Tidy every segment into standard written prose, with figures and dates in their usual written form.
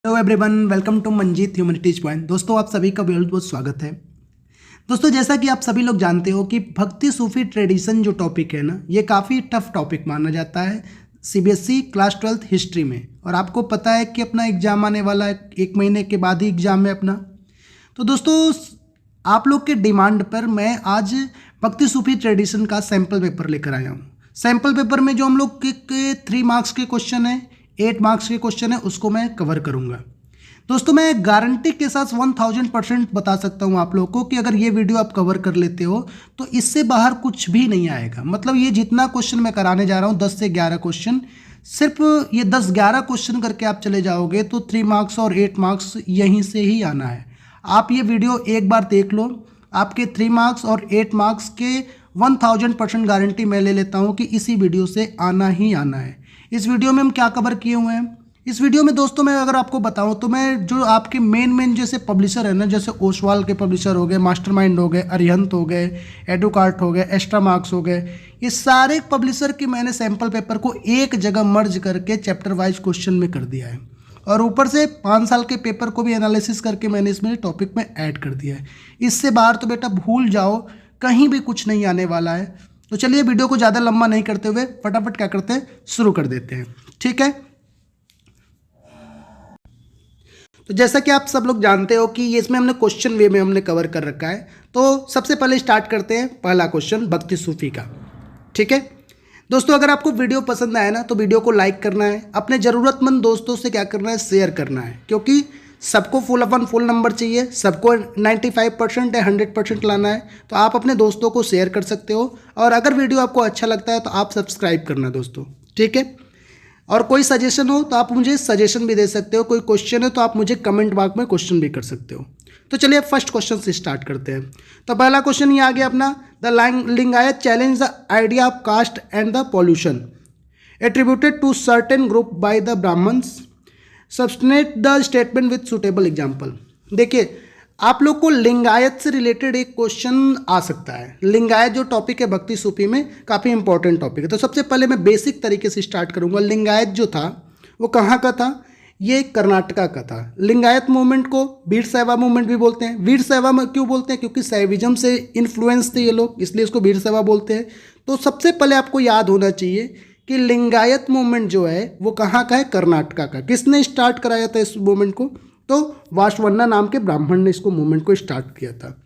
Hello everyone, welcome to Manjeet humanities point. दोस्तों, आप सभी का बहुत बहुत स्वागत है। दोस्तों, जैसा कि आप सभी लोग जानते हो कि भक्ति सूफी ट्रेडिशन जो टॉपिक है ना, ये काफ़ी टफ टॉपिक माना जाता है सीबीएसई क्लास 12th हिस्ट्री में। और आपको पता है कि अपना एग्जाम आने वाला है, 1 महीने के बाद ही एग्जाम है अपना। तो दोस्तों, आप लोग के डिमांड पर मैं आज भक्ति सूफी ट्रेडिशन का सैम्पल पेपर लेकर आया हूँ। सैम्पल पेपर में जो हम लोग के 3 मार्क्स के क्वेश्चन है, 8 मार्क्स के क्वेश्चन है, उसको मैं कवर करूंगा। दोस्तों, मैं गारंटी के साथ 1000% बता सकता हूं आप लोगों को कि अगर ये वीडियो आप कवर कर लेते हो तो इससे बाहर कुछ भी नहीं आएगा। मतलब ये जितना क्वेश्चन मैं कराने जा रहा हूं, 10 से 11 क्वेश्चन, सिर्फ ये 10-11 क्वेश्चन करके आप चले जाओगे तो 3 मार्क्स और 8 मार्क्स यहीं से ही आना है। आप ये वीडियो एक बार देख लो, आपके 3 मार्क्स और 8 मार्क्स के 1000% गारंटी मैं ले लेता हूँ कि इसी वीडियो से आना ही आना है। इस वीडियो में हम क्या कवर किए हुए हैं, इस वीडियो में दोस्तों मैं अगर आपको बताऊं तो मैं जो आपके मेन जैसे पब्लिशर है ना, जैसे ओसवाल के पब्लिशर हो गए, मास्टरमाइंड हो गए, अरिहंत हो गए, एडुकार्ट हो गए, एक्स्ट्रा मार्क्स हो गए, ये सारे पब्लिशर के मैंने सैम्पल पेपर को एक जगह मर्ज करके चैप्टर वाइज क्वेश्चन में कर दिया है। और ऊपर से 5 साल के पेपर को भी एनालिसिस करके मैंने इसमें टॉपिक में ऐड कर दिया है। इससे बाहर तो बेटा भूल जाओ, कहीं भी कुछ नहीं आने वाला है। तो चलिए वीडियो को ज़्यादा लंबा नहीं करते हुए फटाफट क्या करते हैं, शुरू कर देते हैं। ठीक है, तो जैसा कि आप सब लोग जानते हो कि ये इसमें हमने क्वेश्चन वे में हमने कवर कर रखा है। तो सबसे पहले स्टार्ट करते हैं पहला क्वेश्चन भक्ति सूफी का। ठीक है दोस्तों, अगर आपको वीडियो पसंद आए ना तो वीडियो को लाइक करना है, अपने ज़रूरतमंद दोस्तों से क्या करना है, शेयर करना है, क्योंकि सबको फुल नंबर चाहिए, सबको 95% या 100% लाना है। तो आप अपने दोस्तों को शेयर कर सकते हो, और अगर वीडियो आपको अच्छा लगता है तो आप सब्सक्राइब करना दोस्तों। ठीक है, और कोई सजेशन हो तो आप मुझे सजेशन भी दे सकते हो, कोई क्वेश्चन है तो आप मुझे कमेंट बॉक्स में क्वेश्चन भी कर सकते हो। तो चलिए फर्स्ट क्वेश्चन से स्टार्ट करते हैं। तो पहला क्वेश्चन ये आ गया अपना, the Lingayat challenge the idea of caste and the pollution attributed to certain group by the Brahmins, substantiate the statement with suitable example. देखिए, आप लोग को लिंगायत से रिलेटेड एक क्वेश्चन आ सकता है। लिंगायत जो टॉपिक है भक्ति सूफी में काफ़ी इंपॉर्टेंट टॉपिक है। तो सबसे पहले मैं बेसिक तरीके से स्टार्ट करूंगा। लिंगायत जो था वो कहाँ का था, ये कर्नाटका का था। लिंगायत मूवमेंट को वीर शैवा मूवमेंट भी बोलते हैं। वीर शैवा में क्यों बोलते हैं, क्योंकि शैविज्म से इन्फ्लुएंस थे ये लोग, इसलिए इसको वीर शैवा बोलते हैं। तो सबसे पहले आपको याद होना चाहिए कि लिंगायत मूवमेंट जो है वो कहाँ का है, कर्नाटका का। किसने स्टार्ट कराया था इस मूवमेंट को, तो वासवन्ना नाम के ब्राह्मण ने इसको मूवमेंट को स्टार्ट किया था।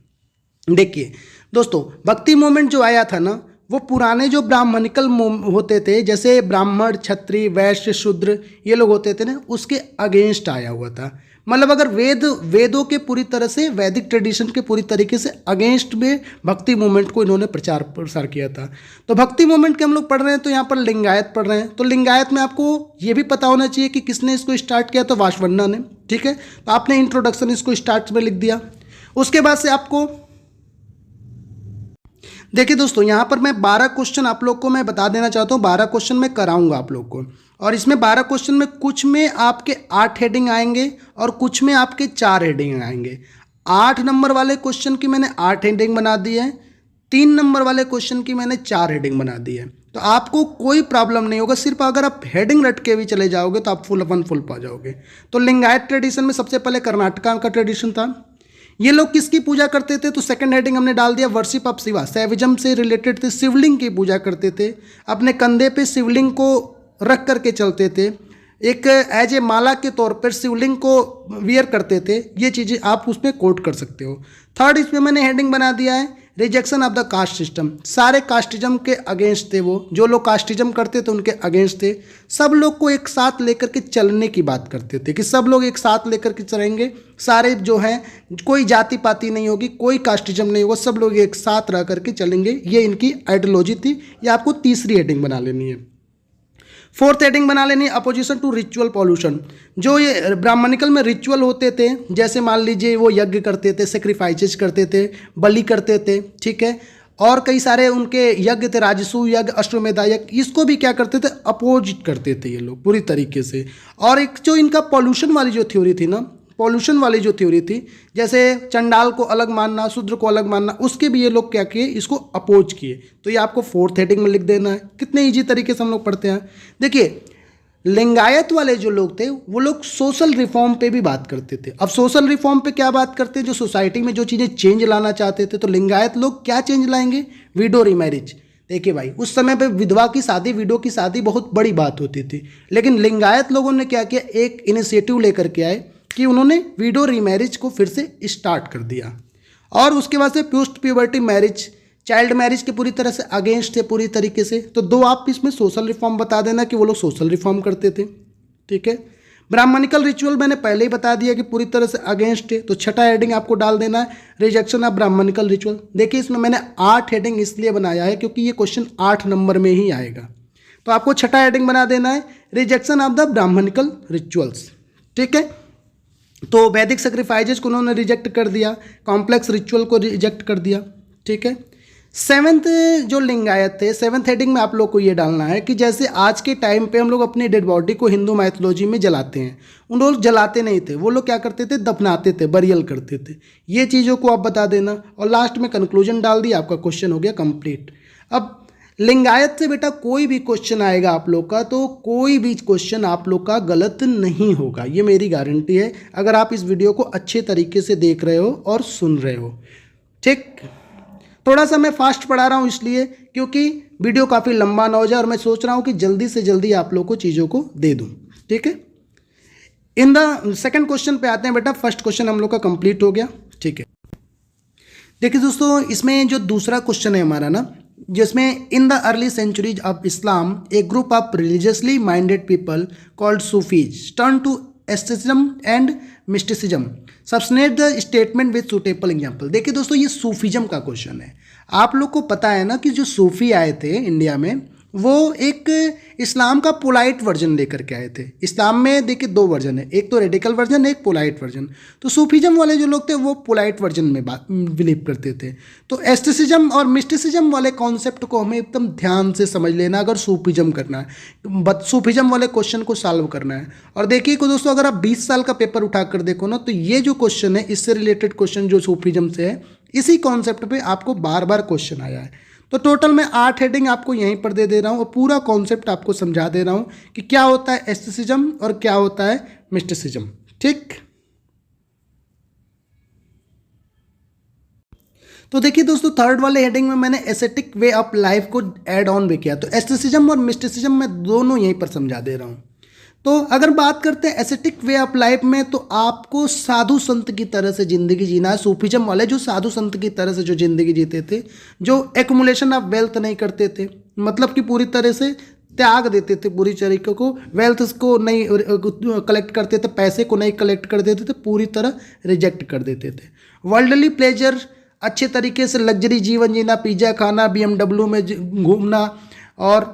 देखिए दोस्तों, भक्ति मूवमेंट जो आया था ना, वो पुराने जो ब्राह्मणिकल होते थे, जैसे ब्राह्मण, क्षत्रिय, वैश्य, शूद्र, ये लोग होते थे ना, उसके अगेंस्ट आया हुआ था। मतलब अगर वेदों के पूरी तरह से, वैदिक ट्रेडिशन के पूरी तरीके से अगेंस्ट में भक्ति मूवमेंट को इन्होंने प्रचार प्रसार किया था। तो भक्ति मूवमेंट के हम लोग पढ़ रहे हैं तो यहाँ पर लिंगायत पढ़ रहे हैं। तो लिंगायत में आपको ये भी पता होना चाहिए कि किसने इसको स्टार्ट किया, तो वासवन्ना ने। ठीक है, तो आपने इंट्रोडक्शन इसको स्टार्ट में लिख दिया। उसके बाद से आपको देखिए दोस्तों, यहाँ पर मैं 12 क्वेश्चन आप लोग को मैं बता देना चाहता हूँ। 12 क्वेश्चन मैं कराऊंगा आप लोग को, और इसमें 12 क्वेश्चन में कुछ में आपके 8 हेडिंग आएंगे और कुछ में आपके 4 हेडिंग आएंगे। 8 नंबर वाले क्वेश्चन की मैंने 8 हेडिंग बना दी है, 3 नंबर वाले क्वेश्चन की मैंने 4 हेडिंग बना दी है। तो आपको कोई प्रॉब्लम नहीं होगा, सिर्फ अगर आप हेडिंग रट के भी चले जाओगे तो आप फुल पा जाओगे। तो लिंगायत ट्रेडिशन में सबसे पहले कर्नाटका का ट्रेडिशन था। ये लोग किसकी पूजा करते थे, तो सेकंड हेडिंग हमने डाल दिया वर्शिप ऑफ शिवा। सैविज्म से रिलेटेड थे, शिवलिंग की पूजा करते थे, अपने कंधे पे शिवलिंग को रख करके चलते थे, एक एज ए माला के तौर पर शिवलिंग को वियर करते थे। ये चीज़ें आप उसमें कोट कर सकते हो। थर्ड इसमें मैंने हेडिंग बना दिया है rejection of the caste system. सारे कास्टिज्म के अगेंस्ट थे, वो जो लोग कास्टिज्म करते थे उनके अगेंस्ट थे। सब लोग को एक साथ लेकर के चलने की बात करते थे कि सब लोग एक साथ लेकर के चलेंगे, सारे जो हैं, कोई जाति पाति नहीं होगी, कोई कास्टिज्म नहीं होगा, सब लोग एक साथ रह करके चलेंगे। ये इनकी आइडियोलॉजी थी। ये आपको तीसरी हेडिंग बना लेनी है। फोर्थ हेडिंग बना लेनी अपोजिशन टू रिचुअल पॉल्यूशन। जो ये ब्राह्मणिकल में रिचुअल होते थे, जैसे मान लीजिए वो यज्ञ करते थे, सेक्रीफाइसेस करते थे, बलि करते थे, ठीक है, और कई सारे उनके यज्ञ थे, राजसूय यज्ञ, अश्वमेधा यज्ञ, इसको भी क्या करते थे, अपोजिट करते थे ये लोग पूरी तरीके से। और एक जो इनका पॉल्यूशन वाली जो थ्योरी थी ना, पॉल्यूशन वाली जो थ्योरी थी, जैसे चंडाल को अलग मानना, शूद्र को अलग मानना, उसके भी ये लोग क्या किए, इसको अपोज किए। तो ये आपको 4th हेडिंग में लिख देना है। कितने ईजी तरीके से हम लोग पढ़ते हैं। देखिए, लिंगायत वाले जो लोग थे वो लोग सोशल रिफॉर्म पे भी बात करते थे। अब सोशल रिफॉर्म पे क्या बात करते हैं, जो सोसाइटी में जो चीज़ें चेंज लाना चाहते थे, तो लिंगायत लोग क्या चेंज लाएंगे, विडो रीमैरिज। देखिए भाई, उस समय पे विधवा की शादी, विडो की शादी बहुत बड़ी बात होती थी, लेकिन लिंगायत लोगों ने क्या किया, एक इनिशिएटिव लेकर के आए कि उन्होंने विडो रीमैरिज को फिर से स्टार्ट कर दिया। और उसके बाद से post puberty marriage, child marriage के पूरी तरह से अगेंस्ट थे पूरी तरीके से। तो दो आप इसमें सोशल रिफॉर्म बता देना कि वो लोग सोशल रिफॉर्म करते थे, ठीक है। ब्राह्मणिकल रिचुअल मैंने पहले ही बता दिया कि पूरी तरह से अगेंस्ट है। तो छठा हेडिंग आपको डाल देना है, रिजेक्शन ऑफ ब्राह्मणिकल रिचुअल। देखिए इसमें मैंने 8 हेडिंग इसलिए बनाया है क्योंकि ये क्वेश्चन 8 नंबर में ही आएगा। तो आपको छठा हेडिंग बना देना है, rejection of the Brahmanical rituals, ठीक है। तो वैदिक सेक्रीफाइजेस को उन्होंने रिजेक्ट कर दिया, कॉम्प्लेक्स रिचुअल को रिजेक्ट कर दिया, ठीक है। 7th जो लिंगायत थे, 7th हेडिंग में आप लोग को ये डालना है कि जैसे आज के टाइम पे हम लोग अपनी डेड बॉडी को हिंदू माइथोलॉजी में जलाते हैं, उन लोग जलाते नहीं थे, वो लोग क्या करते थे, दफनाते थे, बरियल करते थे। ये चीज़ों को आप बता देना और लास्ट में कंक्लूजन डाल दिया, आपका क्वेश्चन हो गया कंप्लीट। अब लिंगायत से बेटा कोई भी क्वेश्चन आएगा आप लोग का, तो कोई भी क्वेश्चन आप लोग का गलत नहीं होगा, ये मेरी गारंटी है, अगर आप इस वीडियो को अच्छे तरीके से देख रहे हो और सुन रहे हो, ठीक। थोड़ा सा मैं फास्ट पढ़ा रहा हूँ इसलिए क्योंकि वीडियो काफ़ी लंबा ना हो जाए और मैं सोच रहा हूँ कि जल्दी से जल्दी आप लोग को चीज़ों को दे दूँ, ठीक है। इन द सेकंड क्वेश्चन पे आते हैं बेटा। फर्स्ट क्वेश्चन हम लोग का कंप्लीट हो गया, ठीक है। देखिए दोस्तों, इसमें जो दूसरा क्वेश्चन है हमारा ना, जिसमें in the early centuries of Islam a group of religiously minded people called Sufis turn to asceticism and mysticism, substantiate the statement with suitable example. देखिए दोस्तों, ये सूफीज्म का क्वेश्चन है। आप लोग को पता है ना कि जो सूफी आए थे इंडिया में, वो एक इस्लाम का पोलाइट वर्जन लेकर के आए थे। इस्लाम में देखिए 2 वर्जन है, एक तो रेडिकल वर्जन, एक पोलाइट वर्जन। तो सूफीज्म वाले जो लोग थे वो पोलाइट वर्जन में बिलीव करते थे। तो एस्टेटिज्म और मिस्टिसिज्म वाले कॉन्सेप्ट को हमें एकदम ध्यान से समझ लेना अगर सूफीज्म करना है, सूफीज्म वाले क्वेश्चन को सॉल्व करना है। और देखिए को दोस्तों, अगर आप 20 साल का पेपर उठा कर देखो ना, तो ये जो क्वेश्चन है, इससे रिलेटेड क्वेश्चन जो सूफीज्म से है, इसी कॉन्सेप्ट पे आपको बार बार क्वेश्चन आया है। तो टोटल मैं 8 हेडिंग आपको यहीं पर दे रहा हूँ और पूरा कॉन्सेप्ट आपको समझा दे रहा हूँ कि क्या होता है एस्थेटिज्म और क्या होता है मिस्टिसिज्म, ठीक। तो देखिए दोस्तों, थर्ड वाले हेडिंग में मैंने एस्थेटिक वे ऑफ लाइफ को ऐड ऑन भी किया। तो एस्थेटिज्म और मिस्टिसिज्म मैं दोनों यहीं पर समझा दे रहा हूँ। तो अगर बात करते हैं एस्थेटिक वे ऑफ लाइफ में, तो आपको साधु संत की तरह से ज़िंदगी जीना है। सूफीज्म वाले जो साधु संत की तरह से जो ज़िंदगी जीते थे, जो एक्मुलेशन ऑफ वेल्थ नहीं करते थे, मतलब कि पूरी तरह से त्याग देते थे पूरी तरीके को, वेल्थ को नहीं कलेक्ट करते थे, पैसे को नहीं कलेक्ट कर देते थे, पूरी तरह रिजेक्ट कर देते थे। वर्ल्डली प्लेजर, अच्छे तरीके से लग्जरी जीवन जीना, पिज़्ज़ा खाना, BMW में घूमना और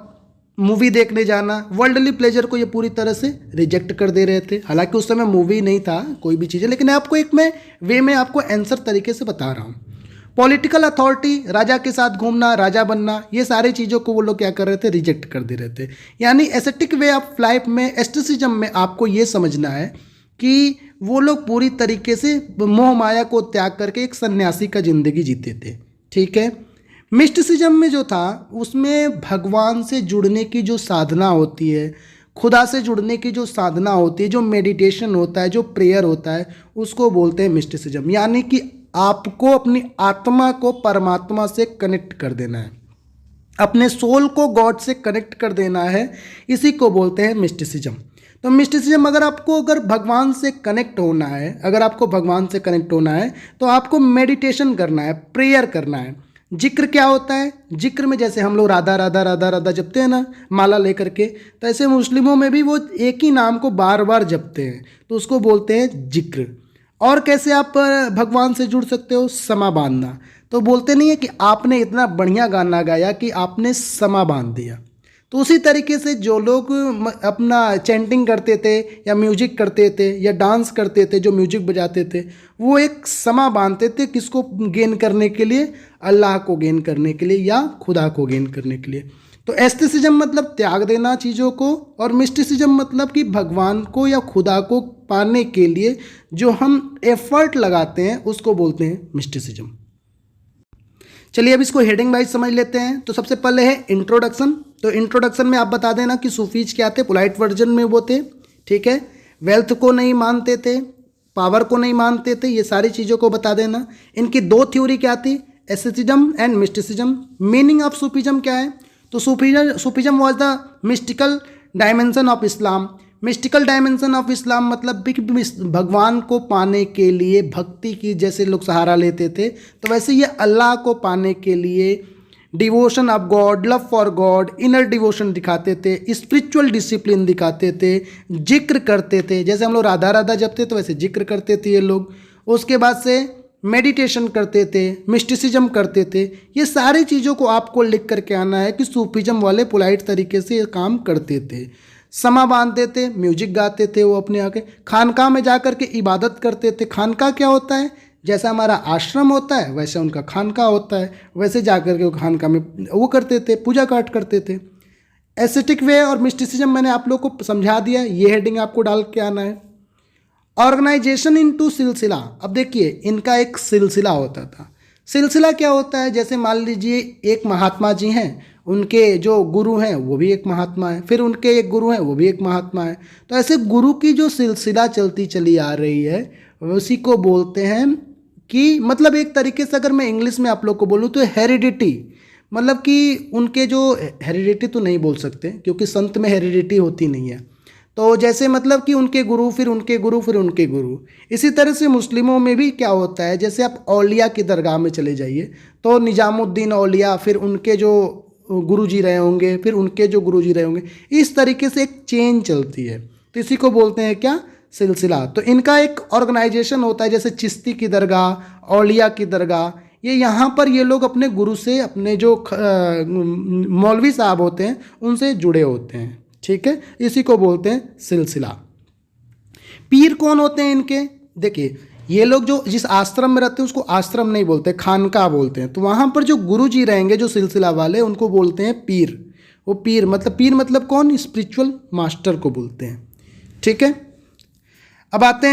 मूवी देखने जाना, वर्ल्डली प्लेजर को ये पूरी तरह से रिजेक्ट कर दे रहे थे। हालांकि उस समय मूवी नहीं था, कोई भी चीज़ें, लेकिन आपको एक मैं वे में आपको आंसर तरीके से बता रहा हूँ। पॉलिटिकल अथॉरिटी, राजा के साथ घूमना, राजा बनना, ये सारी चीज़ों को वो लोग क्या कर रहे थे, रिजेक्ट कर दे रहे थे। यानी एस्थेटिक वे ऑफ लाइफ में, एस्थेटिज्म में आपको ये समझना है कि वो लोग पूरी तरीके से मोह माया को त्याग करके एक सन्यासी का जिंदगी जीते थे, ठीक है। मिस्टिसिज्म में जो था, उसमें भगवान से जुड़ने की जो साधना होती है, खुदा से जुड़ने की जो साधना होती है, जो मेडिटेशन होता है, जो प्रेयर होता है, उसको बोलते हैं मिस्टिसिज्म। यानी कि आपको अपनी आत्मा को परमात्मा से कनेक्ट कर देना है, अपने सोल को गॉड से कनेक्ट कर देना है, इसी को बोलते हैं मिस्टिसिज्म। तो मिस्टिसिज्म, अगर भगवान से कनेक्ट होना है, अगर आपको भगवान से कनेक्ट होना है, तो आपको मेडिटेशन करना है, प्रेयर करना है। जिक्र क्या होता है, जिक्र में जैसे हम लोग राधा राधा राधा राधा जपते हैं ना माला लेकर के, तो ऐसे मुस्लिमों में भी वो एक ही नाम को बार बार जपते हैं, तो उसको बोलते हैं जिक्र। और कैसे आप भगवान से जुड़ सकते हो, समा बांधना। तो बोलते नहीं है कि आपने इतना बढ़िया गाना गाया कि आपने समा बांध दिया। तो उसी तरीके से जो लोग अपना चैंटिंग करते थे या म्यूजिक करते थे या डांस करते थे, जो म्यूजिक बजाते थे, वो एक समा बांधते थे, किसको गेन करने के लिए, अल्लाह को गेन करने के लिए या खुदा को गेन करने के लिए। तो एस्थेटिज्म मतलब त्याग देना चीज़ों को, और मिस्टिसिज्म मतलब कि भगवान को या खुदा को पाने के लिए जो हम एफर्ट लगाते हैं, उसको बोलते हैं मिस्टिसिज्म। चलिए अब इसको हेडिंग वाइज समझ लेते हैं। तो सबसे पहले है इंट्रोडक्शन। तो इंट्रोडक्शन में आप बता देना कि सूफीज क्या थे, पोलाइट वर्जन में वो थे, ठीक है। वेल्थ को नहीं मानते थे, पावर को नहीं मानते थे, ये सारी चीज़ों को बता देना। इनकी दो थ्योरी क्या थी, asceticism and mysticism. Meaning of Sufism क्या है, तो Sufism was the mystical dimension of Islam. Mystical dimension of Islam मतलब भी भगवान को पाने के लिए भक्ति की जैसे लोग सहारा लेते थे, तो वैसे ये अल्लाह को पाने के लिए devotion of God, love for God, inner devotion दिखाते थे, स्पिरिचुअल डिसिप्लिन दिखाते थे, जिक्र करते थे। जैसे हम लोग राधा राधा जपते तो वैसे जिक्र करते थे ये लोग। उसके बाद से मेडिटेशन करते थे, मिस्टिसिज्म करते थे। ये सारी चीज़ों को आपको लिख करके आना है कि सूफीज्म वाले पोलाइट तरीके से ये काम करते थे। समा बांधते थे, म्यूजिक गाते थे वो अपने आके, खानकाह में जा कर के इबादत करते थे। खानकाह क्या होता है, जैसा हमारा आश्रम होता है वैसे उनका खानकाह होता है, वैसे जा कर के वो खानकाह में वो करते थे, पूजा पाठ करते थे। एस्थेटिक वे और मिस्टिसिज्म मैंने आप लोग को समझा दिया, ये हेडिंग आपको डाल के आना है। ऑर्गेनाइजेशन इनटू सिलसिला। अब देखिए इनका एक सिलसिला होता था। सिलसिला क्या होता है, जैसे मान लीजिए एक महात्मा जी हैं, उनके जो गुरु हैं वो भी एक महात्मा है, फिर उनके एक गुरु हैं वो भी एक महात्मा है। तो ऐसे गुरु की जो सिलसिला चलती चली आ रही है उसी को बोलते हैं कि मतलब एक तरीके से अगर मैं इंग्लिश में आप लोग को बोलूँ तो हेरिडिटी, मतलब कि उनके जो हेरिडिटी तो नहीं बोल सकते क्योंकि संत में हेरिडिटी होती नहीं है। तो जैसे मतलब कि उनके गुरु फिर उनके गुरु फिर उनके गुरु। इसी तरह से मुस्लिमों में भी क्या होता है, जैसे आप औलिया की दरगाह में चले जाइए तो निजामुद्दीन औलिया, फिर उनके जो गुरु जी रहे होंगे, फिर उनके जो गुरु जी रहे होंगे, इस तरीके से एक चेन चलती है। तो इसी को बोलते हैं क्या, सिलसिला। तो इनका एक ऑर्गेनाइजेशन होता है, जैसे चिश्ती की दरगाह, औलिया की दरगाह, ये यहाँ पर ये लोग अपने गुरु से, अपने जो मौलवी साहब होते हैं उनसे जुड़े होते हैं, ठीक है। इसी को बोलते हैं सिलसिला। पीर कौन होते हैं इनके, देखिए ये लोग जो जिस आश्रम में रहते हैं उसको आश्रम नहीं बोलते, खानका बोलते हैं। तो वहाँ पर जो गुरु जी रहेंगे जो सिलसिला वाले, उनको बोलते हैं पीर। वो पीर मतलब कौन, स्पिरिचुअल मास्टर को बोलते हैं, ठीक है। अब आते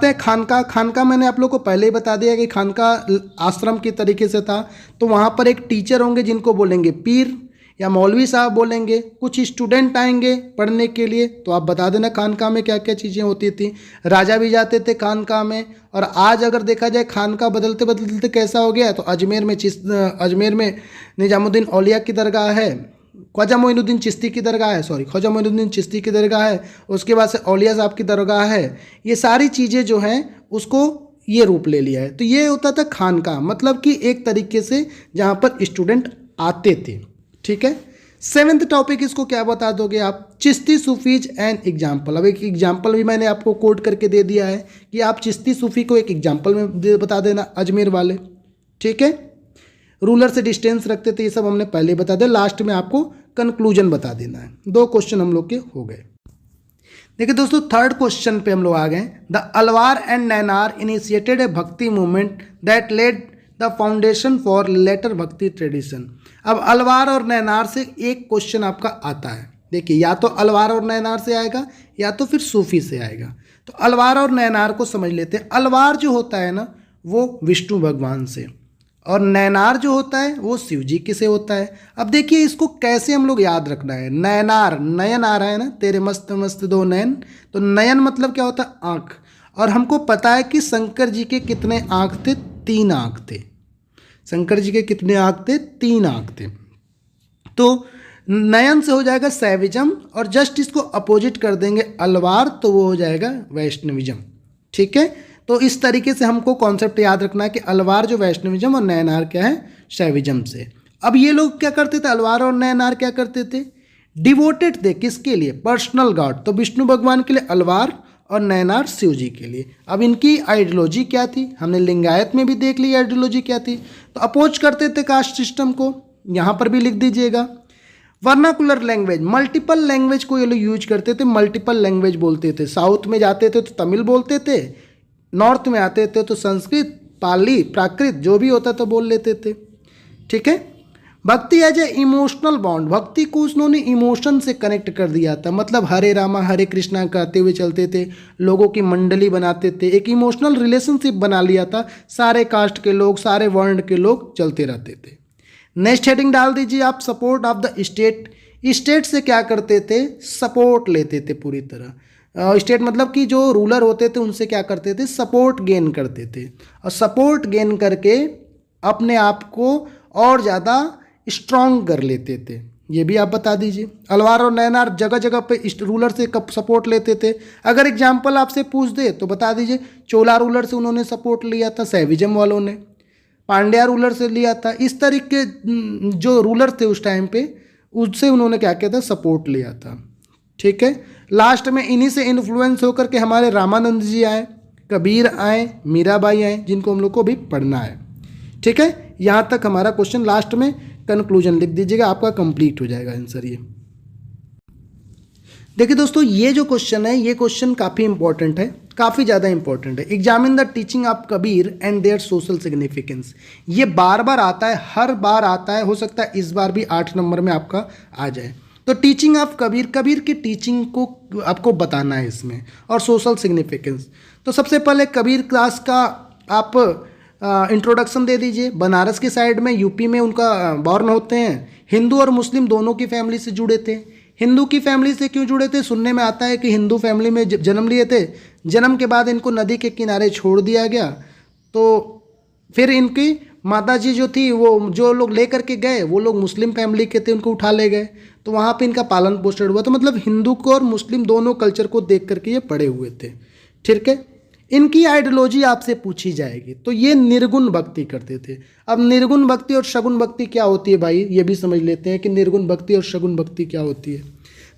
हैं खानका। खानका मैंने आप लोग को पहले ही बता दिया कि खानका आश्रम की तरीके से था। तो वहाँ पर एक टीचर होंगे जिनको बोलेंगे पीर या मौलवी साहब बोलेंगे। कुछ स्टूडेंट आएंगे पढ़ने के लिए, तो आप बता देना खानका में क्या क्या चीज़ें होती थी। राजा भी जाते थे खानका में। और आज अगर देखा जाए खानका बदलते बदलते कैसा हो गया, तो अजमेर में निजामुद्दीन औलिया की दरगाह है, ख्वाजा मोइनुद्दीन चिश्ती की दरगाह है, ख्वाजा मोइनुद्दीन चिश्ती की दरगाह है, उसके बाद से औलिया साहब की दरगाह है। ये सारी चीज़ें जो हैं उसको ये रूप ले लिया है। तो ये होता था खानका, मतलब कि एक तरीके से जहाँ पर स्टूडेंट आते थे, ठीक है। 7th टॉपिक इसको क्या बता दोगे आप, चिश्ती सूफीज एंड एग्जाम्पल। अब एक एग्जाम्पल भी मैंने आपको कोट करके दे दिया है कि आप चिश्ती सूफी को एक एग्जाम्पल में बता देना, अजमेर वाले, ठीक है। रूलर से डिस्टेंस रखते थे, ये सब हमने पहले बता दिया। लास्ट में आपको कंक्लूजन बता देना है। 2 क्वेश्चन हम लोग के हो गए। देखिए दोस्तों 3rd क्वेश्चन पे हम लोग आ गए। The Alvar and Nayanar initiated a bhakti movement that led the foundation for later bhakti tradition. अब अलवार और नैनार से एक क्वेश्चन आपका आता है। देखिए या तो अलवार और नैनार से आएगा या तो फिर सूफी से आएगा। तो अलवार और नैनार को समझ लेते हैं। अलवार जो होता है ना वो विष्णु भगवान से, और नैनार जो होता है वो शिव जी के से होता है। अब देखिए इसको कैसे हम लोग याद रखना है। नैनार, नयन आ रहा है ना, तेरे मस्त मस्त 2 नयन। तो नयन मतलब क्या होता है, आँख। और हमको पता है कि शंकर जी के कितने आँख थे, 3 आँख थे। शंकर जी के कितने आँख थे, 3 आँख थे। तो नयन से हो जाएगा सैविज्म, और जस्ट इसको अपोजिट कर देंगे अलवार, तो वो हो जाएगा वैष्णविज्म, ठीक है। तो इस तरीके से हमको कॉन्सेप्ट याद रखना है कि अलवार जो वैष्णविज्म और नयनार क्या है, शैविज्म से। अब ये लोग क्या करते थे, अलवार और नयनार क्या करते थे, डिवोटेड थे किसके लिए, पर्सनल गॉड। तो विष्णु भगवान के लिए अलवार और नयनार शिव जी के लिए। अब इनकी आइडियोलॉजी क्या थी, हमने लिंगायत में भी देख ली आइडियोलॉजी क्या थी। तो अपोज करते थे कास्ट सिस्टम को, यहाँ पर भी लिख दीजिएगा। वर्नाकुलर लैंग्वेज, मल्टीपल लैंग्वेज को ये लोग यूज करते थे, मल्टीपल लैंग्वेज बोलते थे। साउथ में जाते थे तो तमिल बोलते थे, नॉर्थ में आते थे तो संस्कृत, पाली, प्राकृत जो भी होता था बोल लेते थे, ठीक है। भक्ति एज ए इमोशनल बॉन्ड, भक्ति को उन्होंने इमोशन से कनेक्ट कर दिया था। मतलब हरे रामा हरे कृष्णा गाते हुए चलते थे, लोगों की मंडली बनाते थे, एक इमोशनल रिलेशनशिप बना लिया था। सारे कास्ट के लोग, सारे वर्ण के लोग चलते रहते थे। नेक्स्ट हेडिंग डाल दीजिए आप, support of the state. State से क्या करते थे, सपोर्ट लेते थे पूरी तरह। स्टेट मतलब कि जो रूलर होते थे उनसे क्या करते थे, सपोर्ट गेन करते थे, और सपोर्ट गेन करके अपने आप को और ज़्यादा स्ट्रॉन्ग कर लेते थे। ये भी आप बता दीजिए। अलवार और नैनार जगह जगह पे रूलर से कब सपोर्ट लेते थे। अगर एग्जाम्पल आपसे पूछ दे तो बता दीजिए, चोला रूलर से उन्होंने सपोर्ट लिया था, सैविजम वालों ने, पांड्या रूलर से लिया था। इस तरीके जो रूलर थे उस टाइम पे, उससे उन्होंने क्या किया था, सपोर्ट लिया था। ठीक है। लास्ट में इन्हीं से इन्फ्लुएंस होकर के हमारे रामानंद जी आए, कबीर आए, मीराबाई आए, जिनको हम लोग को भी पढ़ना है। ठीक है, यहाँ तक हमारा क्वेश्चन। लास्ट में कंक्लूजन लिख दीजिएगा, आपका कंप्लीट हो जाएगा आंसर। ये देखिए दोस्तों, ये जो क्वेश्चन है, ये क्वेश्चन काफ़ी इंपॉर्टेंट है, काफ़ी ज़्यादा इंपॉर्टेंट है। Examine the teaching of Kabir and their social significance. ये बार बार आता है, हर बार आता है, हो सकता है इस बार भी 8 नंबर में आपका आ जाए। तो टीचिंग ऑफ कबीर, कबीर की टीचिंग को आपको बताना है इसमें, और सोशल सिग्निफिकेंस। तो सबसे पहले कबीर क्लास का आप इंट्रोडक्शन दे दीजिए। बनारस के साइड में, यूपी में उनका बॉर्न होते हैं। हिंदू और मुस्लिम दोनों की फैमिली से जुड़े थे। हिंदू की फैमिली से क्यों जुड़े थे, सुनने में आता है कि हिंदू फैमिली में जन्म लिए थे, जन्म के बाद इनको नदी के किनारे छोड़ दिया गया, तो फिर इनकी माता जी जो थी, वो जो लोग ले करके गए, वो लोग मुस्लिम फैमिली के थे, उनको उठा ले गए, तो वहाँ पे इनका पालन पोषण हुआ। तो मतलब हिंदू को और मुस्लिम दोनों कल्चर को देख करके ये पड़े हुए थे। ठीक है। इनकी आइडियोलॉजी आपसे पूछी जाएगी, तो ये निर्गुण भक्ति करते थे। अब निर्गुण भक्ति और सगुण भक्ति क्या होती है भाई, ये भी समझ लेते हैं कि निर्गुण भक्ति और सगुण भक्ति क्या होती है।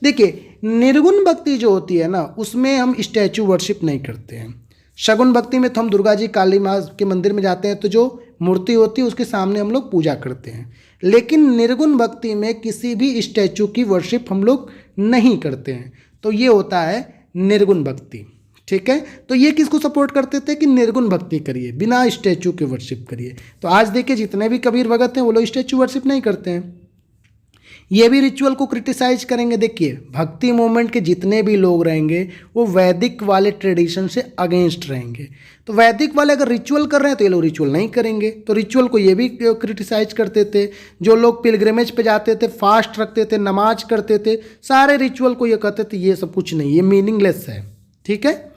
देखिए, निर्गुण भक्ति जो होती है ना, उसमें हम स्टैचू वर्शिप नहीं करते हैं। सगुण भक्ति में तो हम दुर्गा जी, काली माँ के मंदिर में जाते हैं, तो जो मूर्ति होती है उसके सामने हम लोग पूजा करते हैं। लेकिन निर्गुण भक्ति में किसी भी स्टैचू की वर्शिप हम लोग नहीं करते हैं, तो ये होता है निर्गुण भक्ति। ठीक है। तो ये किसको सपोर्ट करते थे कि निर्गुण भक्ति करिए, बिना स्टैचू के वर्शिप करिए। तो आज देखिए, जितने भी कबीर भगत हैं वो लोग स्टैचू वर्शिप नहीं करते हैं। ये भी रिचुअल को क्रिटिसाइज करेंगे। देखिए, भक्ति मूवमेंट के जितने भी लोग रहेंगे वो वैदिक वाले ट्रेडिशन से अगेंस्ट रहेंगे। तो वैदिक वाले अगर रिचुअल कर रहे हैं तो ये लोग रिचुअल नहीं करेंगे, तो रिचुअल को ये भी क्रिटिसाइज करते थे। जो लोग पिलग्रिमेज पे जाते थे, फास्ट रखते थे, नमाज करते थे, सारे रिचुअल को ये कहते थे ये सब कुछ नहीं, ये मीनिंगलेस है। ठीक है।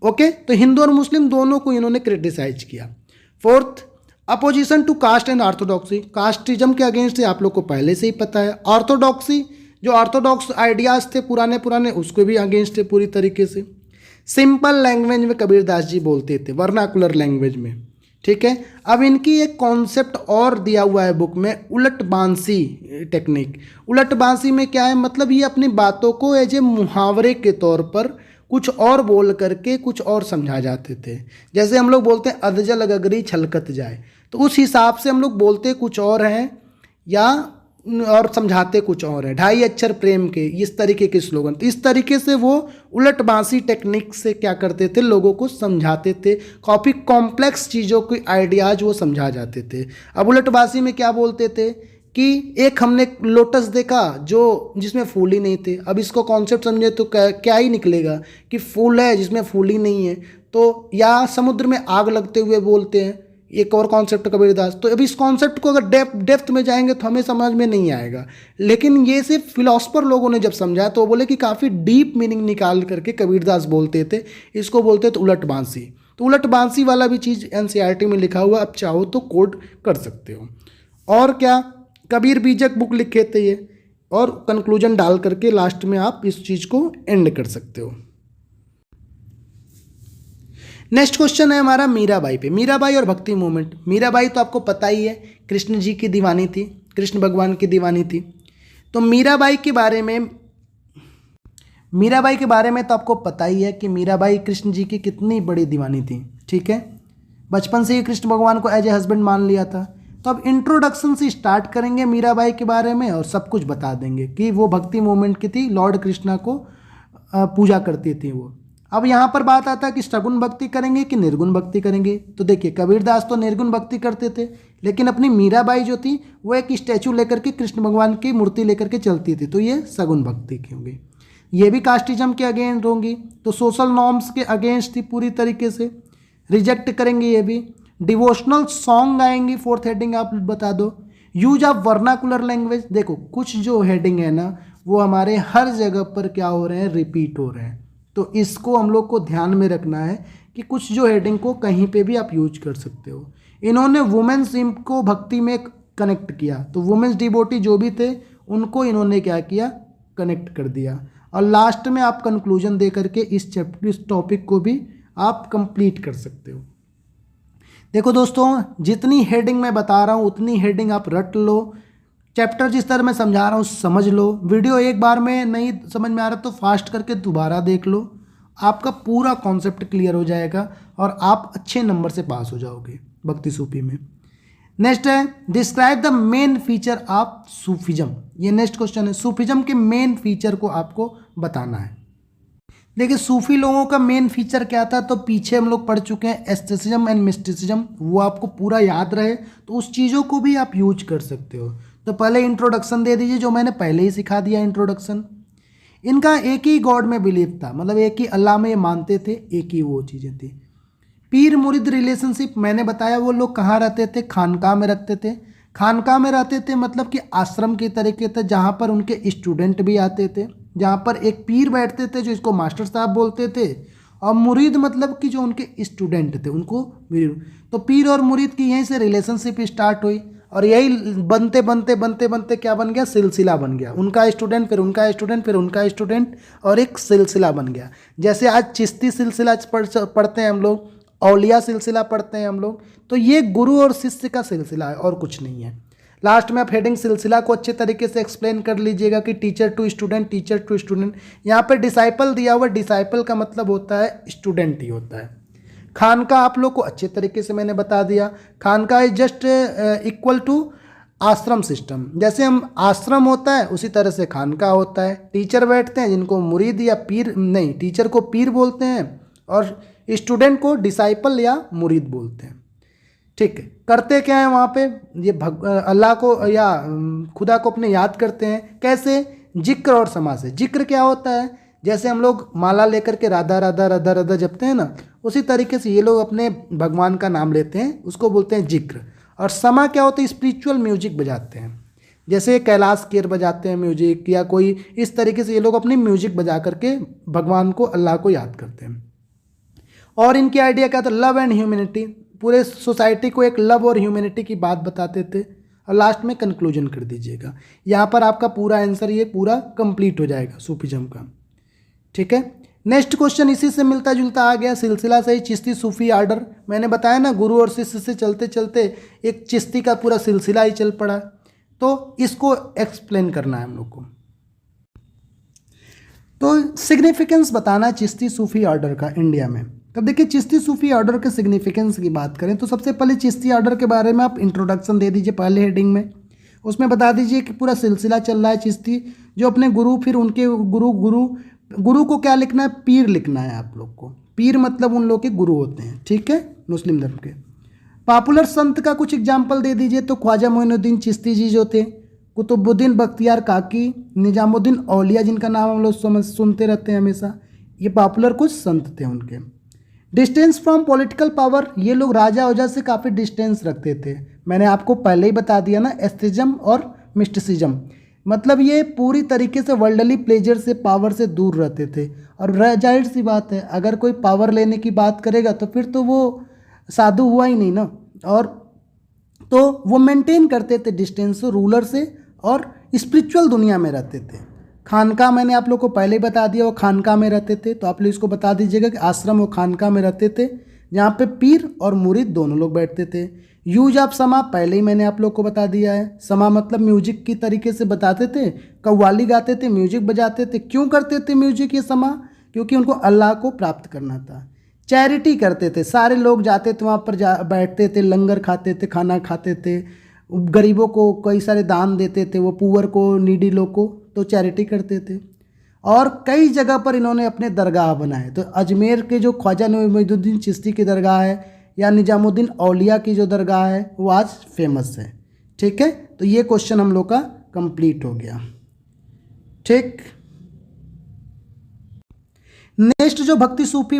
ओके। तो हिंदू और मुस्लिम दोनों को इन्होंने क्रिटिसाइज किया। Fourth, opposition to caste and orthodoxy. Casteism के अगेंस्ट से आप लोग को पहले से ही पता है। ऑर्थोडॉक्सी, जो ऑर्थोडॉक्स आइडियाज थे पुराने पुराने, उसको भी अगेंस्ट थे पूरी तरीके से। सिंपल लैंग्वेज में कबीरदास जी बोलते थे, वर्नाकुलर लैंग्वेज में। ठीक है। अब इनकी एक कॉन्सेप्ट और दिया हुआ है बुक में, उलट बांसी टेक्निक। उलट बांसी में क्या है, मतलब ये अपनी बातों को एज ए मुहावरे के तौर पर कुछ और बोल करके कुछ और समझा जाते थे। जैसे हम लोग बोलते हैं अधजल गगरी छलकत जाए, तो उस हिसाब से हम लोग बोलते कुछ और हैं या और समझाते कुछ और है। 2.5 अक्षर प्रेम के, इस तरीके के स्लोगन। तो इस तरीके से वो उलट बांसी टेक्निक से क्या करते थे, लोगों को समझाते थे। काफ़ी कॉम्प्लेक्स चीज़ों के आइडियाज वो समझा जाते थे। अब उलट बांसी में क्या बोलते थे कि एक हमने लोटस देखा जो जिसमें फूल ही नहीं थे। अब इसको कॉन्सेप्ट समझे तो क्या ही निकलेगा कि फूल है जिसमें फूल ही नहीं है। तो या समुद्र में आग लगते हुए बोलते हैं, एक और कॉन्सेप्ट कबीरदास। तो अब इस कॉन्सेप्ट को अगर डेप्थ में जाएंगे तो हमें समझ में नहीं आएगा, लेकिन ये सिर्फ फिलोसफर लोगों ने जब समझा तो वो बोले कि काफ़ी डीप मीनिंग निकाल करके कबीरदास बोलते थे। इसको बोलते थे उलट बांसी। तो उलट बांसी वाला भी चीज़ NCERT में लिखा हुआ, अब चाहो तो कोड कर सकते हो। और क्या, कबीर बीजक बुक लिखे थे ये, और कंक्लूजन डाल करके लास्ट में आप इस चीज़ को एंड कर सकते हो। नेक्स्ट क्वेश्चन है हमारा मीराबाई पे। मीराबाई और भक्ति मूवमेंट। मीराबाई तो आपको पता ही है, कृष्ण जी की दीवानी थी, कृष्ण भगवान की दीवानी थी। तो मीराबाई के बारे में तो आपको पता ही है कि मीराबाई कृष्ण जी की कितनी बड़ी दीवानी थी। ठीक है। बचपन से ही कृष्ण भगवान को एज ए हस्बैंड मान लिया था। तो अब इंट्रोडक्शन से स्टार्ट करेंगे मीराबाई के बारे में और सब कुछ बता देंगे कि वो भक्ति मूवमेंट की थी, लॉर्ड कृष्णा को पूजा करती थी वो। अब यहाँ पर बात आता है कि सगुण भक्ति करेंगे कि निर्गुण भक्ति करेंगे। तो देखिए, कबीरदास तो निर्गुण भक्ति करते थे, लेकिन अपनी मीराबाई जो थी वो एक स्टैचू लेकर के कृष्ण भगवान की मूर्ति लेकर के चलती थी, तो ये सगुन भक्ति की होगी। ये भी कास्टिज्म के अगेंस्ट होंगी, तो सोशल नॉर्म्स के अगेंस्ट थी पूरी तरीके से, रिजेक्ट करेंगे ये भी। डिवोशनल सॉन्ग आएंगी, फोर्थ हेडिंग आप बता दो। यूज ऑफ वर्नाकुलर लैंग्वेज, देखो कुछ जो हेडिंग है ना वो हमारे हर जगह पर क्या हो रहे हैं, रिपीट हो रहे हैं, तो इसको हम लोग को ध्यान में रखना है कि कुछ जो हेडिंग को कहीं पे भी आप यूज कर सकते हो। इन्होंने वुमेन्स को भक्ति में कनेक्ट किया, तो वुमेन्स डिवोटी जो भी थे उनको इन्होंने क्या किया, कनेक्ट कर दिया। और लास्ट में आप कंक्लूजन दे करके इस टॉपिक को भी आप कंप्लीट कर सकते हो। देखो दोस्तों, जितनी हेडिंग मैं बता रहा हूँ उतनी हेडिंग आप रट लो। चैप्टर जिस तरह मैं समझा रहा हूँ समझ लो। वीडियो एक बार में नहीं समझ में आ रहा तो फास्ट करके दोबारा देख लो, आपका पूरा कॉन्सेप्ट क्लियर हो जाएगा और आप अच्छे नंबर से पास हो जाओगे भक्ति सूफी में। नेक्स्ट है describe the main feature of Sufism. ये नेक्स्ट क्वेश्चन है, सूफिज्म के मेन फीचर को आपको बताना है। देखिए सूफी लोगों का मेन फीचर क्या था, तो पीछे हम लोग पढ़ चुके हैं एस्थेटिज्म एंड मिस्टिसिज्म, वो आपको पूरा याद रहे तो उस चीज़ों को भी आप यूज कर सकते हो। तो पहले इंट्रोडक्शन दे दीजिए, जो मैंने पहले ही सिखा दिया इंट्रोडक्शन। इनका एक ही गॉड में बिलीव था, मतलब एक ही अल्लाह में ये मानते थे, एक ही वो चीज़ें थी। पीर मुरीद रिलेशनशिप मैंने बताया, वो लोग कहाँ रहते थे, खानकाह में रखते थे। खानकाह में रहते थे मतलब कि आश्रम के तरीके थे, जहाँ पर उनके स्टूडेंट भी आते थे, जहाँ पर एक पीर बैठते थे जो इसको मास्टर साहब बोलते थे, और मुरीद मतलब कि जो उनके स्टूडेंट थे उनको मुरीद। तो पीर और मुरीद की यहीं से रिलेशनशिप स्टार्ट हुई और यही बनते बनते बनते बनते क्या बन गया, सिलसिला बन गया। उनका स्टूडेंट फिर उनका स्टूडेंट फिर उनका स्टूडेंट और एक सिलसिला बन गया। जैसे आज चिश्ती सिलसिला पढ़ते हैं हम लोग, औलिया सिलसिला पढ़ते हैं हम लोग, तो ये गुरु और शिष्य का सिलसिला है और कुछ नहीं है। लास्ट में आप हेडिंग सिलसिला को अच्छे तरीके से एक्सप्लेन कर लीजिएगा कि teacher to student, teacher to student. यहाँ पे डिसाइपल दिया हुआ, डिसाइपल का मतलब होता है स्टूडेंट ही होता है। खानका आप लोग को अच्छे तरीके से मैंने बता दिया, खानका इज जस्ट इक्वल टू आश्रम सिस्टम। जैसे हम आश्रम होता है उसी तरह से खानका होता है। टीचर बैठते हैं जिनको मुरीद या पीर, नहीं टीचर को पीर बोलते हैं और स्टूडेंट को डिसाइपल या मुरीद बोलते हैं। ठीक है, करते क्या है वहाँ पे, ये अल्लाह को या खुदा को अपने याद करते हैं। कैसे, जिक्र और समा से। जिक्र क्या होता है, जैसे हम लोग माला लेकर के राधा राधा राधा राधा जपते हैं ना, उसी तरीके से ये लोग अपने भगवान का नाम लेते हैं, उसको बोलते हैं जिक्र। और समा क्या होता है, स्पिरिचुअल म्यूजिक बजाते हैं, जैसे कैलाश केर बजाते हैं म्यूजिक, या कोई इस तरीके से ये लोग अपनी म्यूजिक बजा करके भगवान को, अल्लाह को याद करते हैं। और इनकी आइडिया क्या था, लव एंड ह्यूमैनिटी। पूरे सोसाइटी को एक लव और ह्यूमैनिटी की बात बताते थे। और लास्ट में कंक्लूजन कर दीजिएगा। यहाँ पर आपका पूरा आंसर ये पूरा कंप्लीट हो जाएगा सूफीज्म का। ठीक है, नेक्स्ट क्वेश्चन इसी से मिलता जुलता आ गया, सिलसिला से ही चिश्ती सूफी आर्डर। मैंने बताया ना, गुरु और शिष्य से चलते चलते एक चिश्ती का पूरा सिलसिला ही चल पड़ा, तो इसको एक्सप्लेन करना है हम लोग को। तो सिग्निफिकेंस बताना है चिश्ती सूफी ऑर्डर का इंडिया में। तब देखिए चिश्ती सूफी ऑर्डर के सिग्निफिकेंस की बात करें तो सबसे पहले चिश्ती ऑर्डर के बारे में आप इंट्रोडक्शन दे दीजिए पहले हेडिंग में। उसमें बता दीजिए कि पूरा सिलसिला चल रहा है चिश्ती, जो अपने गुरु, फिर उनके गुरु को क्या लिखना है, पीर लिखना है आप लोग को। पीर मतलब उन लोग के गुरु होते हैं, ठीक है, मुस्लिम धर्म के। पॉपुलर संत का कुछ एग्जाम्पल दे दीजिए, तो ख्वाजा मोइनुद्दीन चिश्ती जी जो थे, कुतुबुद्दीन बख्तियार काकी, निजामुद्दीन औलिया जिनका नाम हम लोग सुनते रहते हैं हमेशा, ये पॉपुलर कुछ संत थे उनके। डिस्टेंस फ्रॉम पॉलिटिकल पावर, ये लोग राजा ओजा से काफ़ी डिस्टेंस रखते थे। मैंने आपको पहले ही बता दिया ना, एस्थेटिज्म और मिस्टिसिज्म, मतलब ये पूरी तरीके से वर्ल्डली प्लेजर से, पावर से दूर रहते थे। और जाहिर सी बात है, अगर कोई पावर लेने की बात करेगा तो फिर तो वो साधु हुआ ही नहीं ना। और तो वो मेंटेन करते थे डिस्टेंस रूलर से और स्पिरिचुअल दुनिया में रहते थे। खानका मैंने आप लोग को पहले ही बता दिया, वो खानका में रहते थे, तो आप लोग इसको बता दीजिएगा कि आश्रम वो खानका में रहते थे, जहाँ पे पीर और मुरीद दोनों लोग बैठते थे। यूज ऑफ समा पहले ही मैंने आप लोग को बता दिया है। समा मतलब म्यूजिक की तरीके से बताते थे, कव्वाली गाते थे, म्यूजिक बजाते थे। क्यों करते थे म्यूजिक ये समा, क्योंकि उनको अल्लाह को प्राप्त करना था। चैरिटी करते थे, सारे लोग जाते थे वहाँ पर बैठते थे, लंगर खाते थे, खाना खाते थे, गरीबों को कई सारे दान देते थे, वो पुअर को, नीडी लोग को, तो चैरिटी करते थे। और कई जगह पर इन्होंने अपने दरगाह बनाए, तो अजमेर के जो ख्वाजा मोइनुद्दीन चिश्ती की दरगाह है, या निजामुद्दीन औलिया की जो दरगाह है वो आज फेमस है। ठीक है, तो ये क्वेश्चन हम लोग का कंप्लीट हो गया। ठीक, नेक्स्ट जो भक्ति सूफी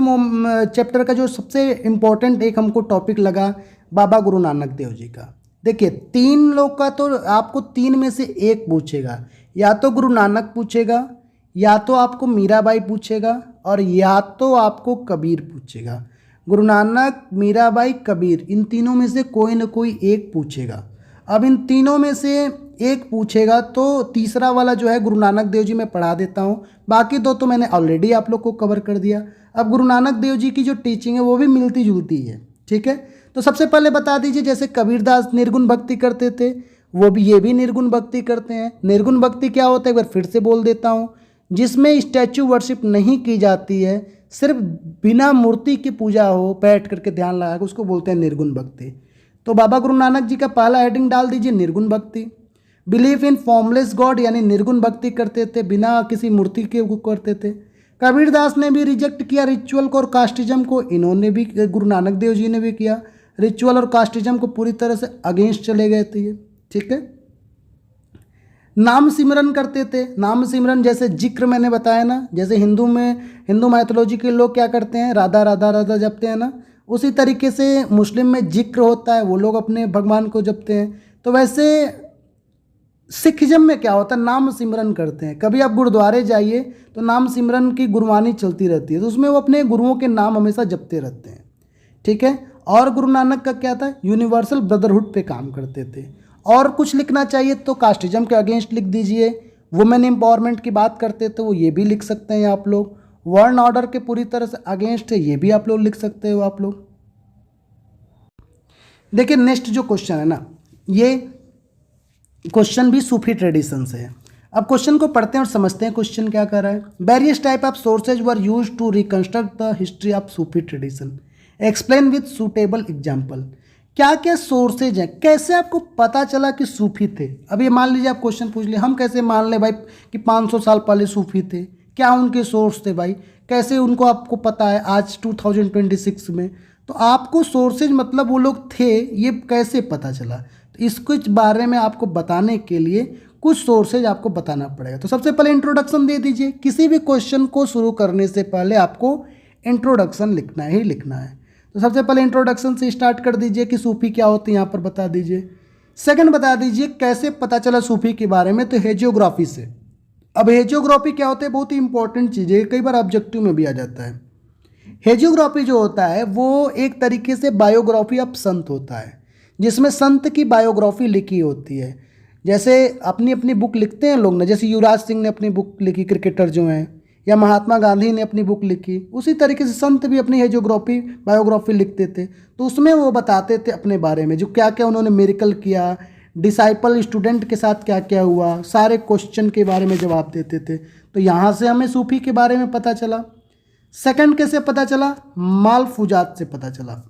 चैप्टर का जो सबसे इम्पोर्टेंट एक हमको टॉपिक लगा बाबा गुरु नानक देव जी का। देखिए, तीन लोग का तो आपको तीन में से एक पूछेगा, या तो गुरु नानक पूछेगा, या तो आपको मीराबाई पूछेगा, और या तो आपको कबीर पूछेगा। गुरु नानक, मीराबाई, कबीर, इन तीनों में से कोई ना कोई एक पूछेगा। अब इन तीनों में से एक पूछेगा तो तीसरा वाला जो है गुरु नानक देव जी मैं पढ़ा देता हूँ, बाकी दो तो मैंने ऑलरेडी आप लोग को कवर कर दिया। अब गुरु नानक देव जी की जो टीचिंग है वो भी मिलती जुलती है। ठीक है, तो सबसे पहले बता दीजिए, जैसे कबीरदास निर्गुण भक्ति करते थे, वो भी ये भी निर्गुण भक्ति करते हैं। निर्गुण भक्ति क्या होता है एक बार फिर से बोल देता हूँ, जिसमें स्टैचू वर्शिप नहीं की जाती है, सिर्फ बिना मूर्ति की पूजा हो, बैठ करके ध्यान लगा के, उसको बोलते हैं निर्गुण भक्ति। तो बाबा गुरु नानक जी का पहला हेडिंग डाल दीजिए निर्गुण भक्ति। बिलीफ इन फॉर्मलेस गॉड, यानी निर्गुण भक्ति करते थे, बिना किसी मूर्ति के वो करते थे। कबीरदास ने भी रिजेक्ट किया रिचुअल को और कास्टिज्म को, इन्होंने भी, गुरु नानक देव जी ने भी किया। रिचुअल और कास्टिज्म को पूरी तरह से अगेंस्ट चले गए थे ये। ठीक है, नाम सिमरन करते थे। नाम सिमरन जैसे जिक्र मैंने बताया ना, जैसे हिंदू में, हिंदू माइथोलॉजी के लोग क्या करते हैं, राधा राधा राधा जपते हैं ना, उसी तरीके से मुस्लिम में जिक्र होता है, वो लोग अपने भगवान को जपते हैं। तो वैसे सिखिज्म में क्या होता है, नाम सिमरन करते हैं। कभी आप गुरुद्वारे जाइए तो नाम सिमरन की गुरबानी चलती रहती है, तो उसमें वो अपने गुरुओं के नाम हमेशा जपते रहते हैं। ठीक है, और गुरु नानक का क्या था, यूनिवर्सल ब्रदरहुड पे काम करते थे। और कुछ लिखना चाहिए तो कास्टिज्म के अगेंस्ट लिख दीजिए। वुमेन एम्पावरमेंट की बात करते थे, वो ये भी लिख सकते हैं आप लोग। वर्ण ऑर्डर के पूरी तरह से अगेंस्ट है, ये भी आप लोग लिख सकते हो आप लोग। देखिए, नेक्स्ट जो क्वेश्चन है ना, ये क्वेश्चन भी सूफी ट्रेडिशन से है। अब क्वेश्चन को पढ़ते हैं और समझते हैं क्वेश्चन क्या कर रहा है। Various type of sources were used to reconstruct the history of Sufi tradition, explain with suitable example. क्या क्या सोर्सेज हैं, कैसे आपको पता चला कि सूफी थे। अब ये मान लीजिए आप क्वेश्चन पूछ लिए, हम कैसे मान लें भाई कि 500 साल पहले सूफी थे, क्या उनके सोर्स थे भाई, कैसे उनको आपको पता है आज 2026 में। तो आपको सोर्सेज मतलब वो लोग थे, ये कैसे पता चला, तो इसको बारे में आपको बताने के लिए कुछ सोर्सेज आपको बताना पड़ेगा। तो सबसे पहले इंट्रोडक्शन दे दीजिए। किसी भी क्वेश्चन को शुरू करने से पहले आपको इंट्रोडक्शन लिखना ही लिखना है। तो सबसे पहले इंट्रोडक्शन से स्टार्ट कर दीजिए कि सूफी क्या होते हैं, यहाँ पर बता दीजिए। सेकंड बता दीजिए कैसे पता चला सूफी के बारे में, तो हेजियोग्राफी से। अब हेजियोग्राफी क्या होता है, बहुत ही इंपॉर्टेंट चीज़ है, कई बार ऑब्जेक्टिव में भी आ जाता है। हेजियोग्राफी जो होता है वो एक तरीके से बायोग्राफी ऑफ संत होता है, जिसमें संत की बायोग्राफी लिखी होती है। जैसे अपनी अपनी बुक लिखते हैं लोग ना, जैसे युवराज सिंह ने अपनी बुक लिखी, क्रिकेटर जो हैं, या महात्मा गांधी ने अपनी बुक लिखी, उसी तरीके से संत भी अपनी हेजियोग्राफी बायोग्राफी लिखते थे। तो उसमें वो बताते थे अपने बारे में, जो क्या क्या उन्होंने मिरेकल किया, डिसाइपल स्टूडेंट के साथ क्या क्या हुआ, सारे क्वेश्चन के बारे में जवाब देते थे। तो यहाँ से हमें सूफी के बारे में पता चला। सेकंड कैसे पता चला, मालफूजात से पता चला।